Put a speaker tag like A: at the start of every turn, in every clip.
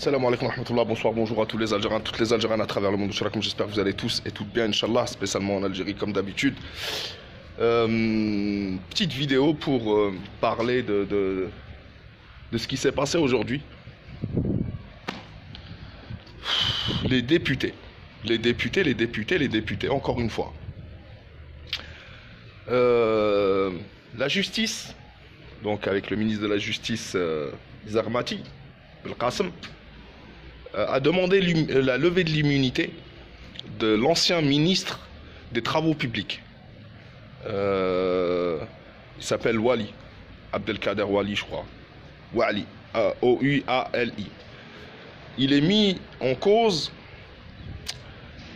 A: Salam alaikum wa rahmatullah, bonsoir, bonjour à tous les Algériens, toutes les Algériennes à travers le monde. J'espère que vous allez tous et toutes bien, Inch'Allah, spécialement en Algérie comme d'habitude. Petite vidéo pour parler de ce qui s'est passé aujourd'hui. Les députés, encore une fois. La justice, donc avec le ministre de la Justice, Zarmati, Belkacem, a demandé la levée de l'immunité de l'ancien ministre des Travaux publics. Il s'appelle Wali, Abdelkader Wali, je crois. Wali, O-U-A-L-I. Il est mis en cause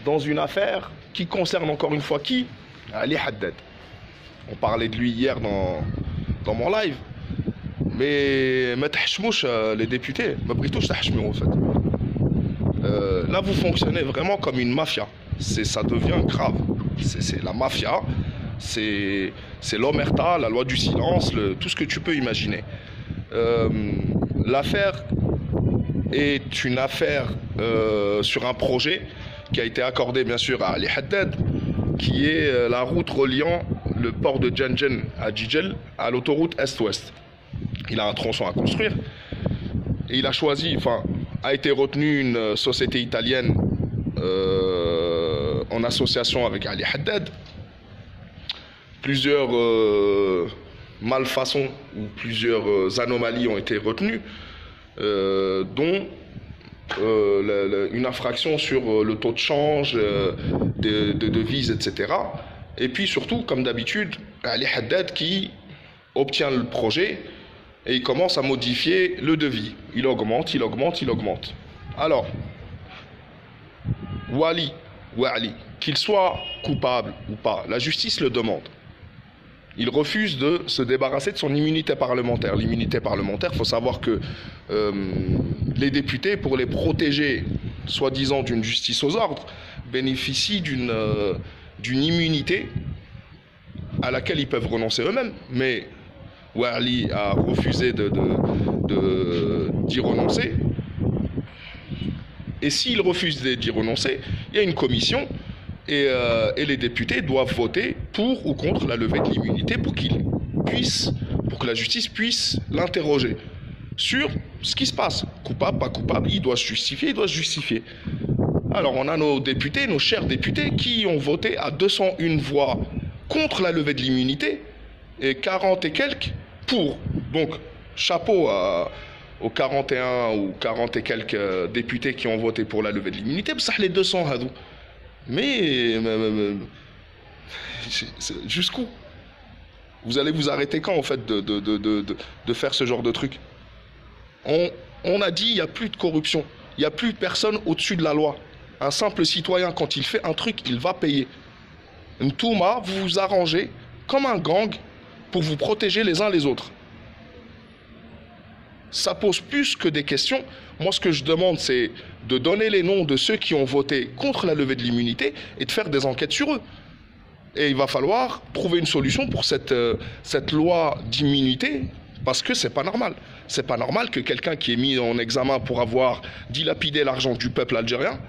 A: dans une affaire qui concerne encore une fois qui? Ali Haddad. On parlait de lui hier dans mon live. Mais les députés, en fait. Là, vous fonctionnez vraiment comme une mafia. Ça devient grave. C'est la mafia, c'est l'omerta, la loi du silence, tout ce que tu peux imaginer. L'affaire est une affaire sur un projet qui a été accordé bien sûr à Ali Haddad, qui est la route reliant le port de Djenjen à Djidjel à l'autoroute Est-Ouest. Il a un tronçon à construire et il a choisi, a été retenu une société italienne en association avec Ali Haddad. Plusieurs malfaçons ou plusieurs anomalies ont été retenues, dont une infraction sur le taux de change, de devises, etc. Et puis surtout, comme d'habitude, Ali Haddad qui obtient le projet et il commence à modifier le devis. Il augmente. Alors, Wali, qu'il soit coupable ou pas, la justice le demande. Il refuse de se débarrasser de son immunité parlementaire. L'immunité parlementaire, il faut savoir que les députés, pour les protéger, soi-disant d'une justice aux ordres, bénéficient d'une immunité à laquelle ils peuvent renoncer eux-mêmes. Mais Wali a refusé d'y renoncer. Et s'il refuse d'y renoncer, il y a une commission et les députés doivent voter pour ou contre la levée de l'immunité pour que la justice puisse l'interroger sur ce qui se passe. Coupable, pas coupable, il doit se justifier, Alors on a nos députés, nos chers députés, qui ont voté à 201 voix contre la levée de l'immunité et 40 et quelques pour. Donc, chapeau aux 41 ou 40 et quelques députés qui ont voté pour la levée de l'immunité. Ça, les 200 hadou. Mais jusqu'où? Vous allez vous arrêter quand, en fait, de faire ce genre de truc? On a dit, il n'y a plus de corruption. Il n'y a plus de personne au-dessus de la loi. Un simple citoyen, quand il fait un truc, il va payer. Ntouma, vous vous arrangez comme un gang pour vous protéger les uns les autres. Ça pose plus que des questions. Moi, ce que je demande, c'est de donner les noms de ceux qui ont voté contre la levée de l'immunité et de faire des enquêtes sur eux. Et il va falloir trouver une solution pour cette loi d'immunité, parce que c'est pas normal. C'est pas normal que quelqu'un qui est mis en examen pour avoir dilapidé l'argent du peuple algérien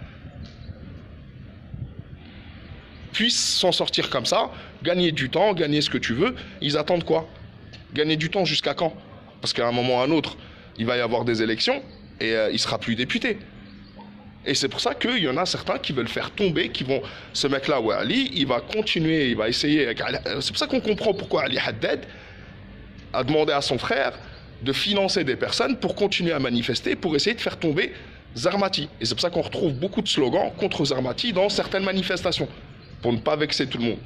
A: puisse s'en sortir comme ça, gagner du temps, gagner ce que tu veux. Ils attendent quoi? Gagner du temps jusqu'à quand? Parce qu'à un moment ou à un autre, il va y avoir des élections et il ne sera plus député. Et c'est pour ça qu'il y en a certains qui veulent faire tomber, qui vont... Ce mec-là, Ali, il va continuer, il va essayer... C'est pour ça qu'on comprend pourquoi Ali Haddad a demandé à son frère de financer des personnes pour continuer à manifester, pour essayer de faire tomber Zarmati. Et c'est pour ça qu'on retrouve beaucoup de slogans contre Zarmati dans certaines manifestations, pour ne pas vexer tout le monde.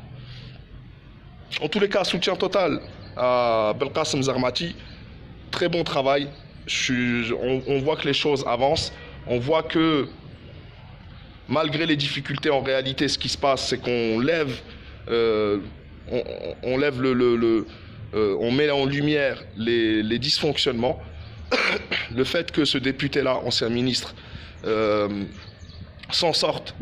A: En tous les cas, soutien total à Belkacem Zarmati. Très bon travail. On voit que les choses avancent. On voit que malgré les difficultés, en réalité, ce qui se passe, c'est qu'on lève, on met en lumière les dysfonctionnements. Le fait que ce député-là, ancien ministre, s'en sorte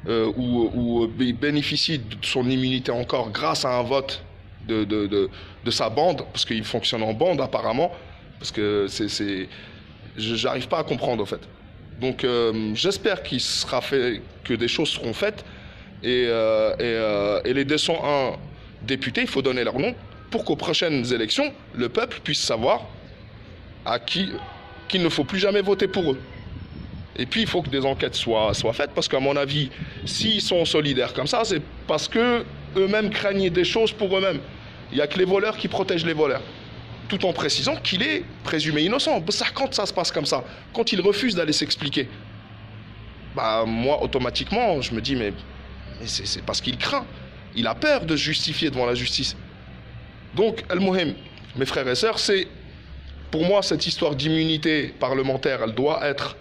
A: ou bénéficie de son immunité encore grâce à un vote de sa bande, parce qu'il fonctionne en bande apparemment, parce que j'arrive pas à comprendre en fait. Donc j'espère qu'il sera fait, que des choses seront faites et les 201 députés, il faut donner leur nom pour qu'aux prochaines élections, le peuple puisse savoir à qu'il ne faut plus jamais voter pour eux. Et puis il faut que des enquêtes soient faites parce qu'à mon avis, s'ils sont solidaires comme ça, c'est parce que eux-mêmes craignent des choses pour eux-mêmes. Il n'y a que les voleurs qui protègent les voleurs. Tout en précisant qu'il est présumé innocent. Quand ça se passe comme ça, quand il refuse d'aller s'expliquer, bah moi automatiquement je me dis mais c'est parce qu'il craint. Il a peur de se justifier devant la justice. Donc, al-Muhim, mes frères et sœurs, c'est pour moi cette histoire d'immunité parlementaire, elle doit être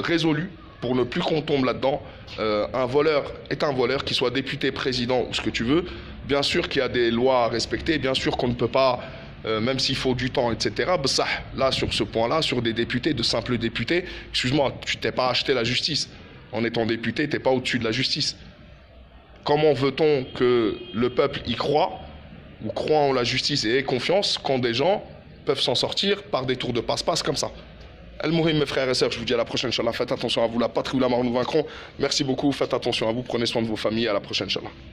A: résolue pour ne plus qu'on tombe là-dedans. Un voleur est un voleur, qu'il soit député, président ou ce que tu veux. Bien sûr qu'il y a des lois à respecter, bien sûr qu'on ne peut pas, même s'il faut du temps, etc. Là, sur ce point-là, sur des députés, de simples députés, excuse-moi, tu t'es pas acheté la justice. En étant député, tu n'es pas au-dessus de la justice. Comment veut-on que le peuple y croit, ou croit en la justice et ait confiance, quand des gens peuvent s'en sortir par des tours de passe-passe comme ça? Al-Muhim, mes frères et sœurs, je vous dis à la prochaine, Inch'Allah. Faites attention à vous, la patrie ou la mort nous vaincrons. Merci beaucoup, faites attention à vous, prenez soin de vos familles, à la prochaine, Inch'Allah.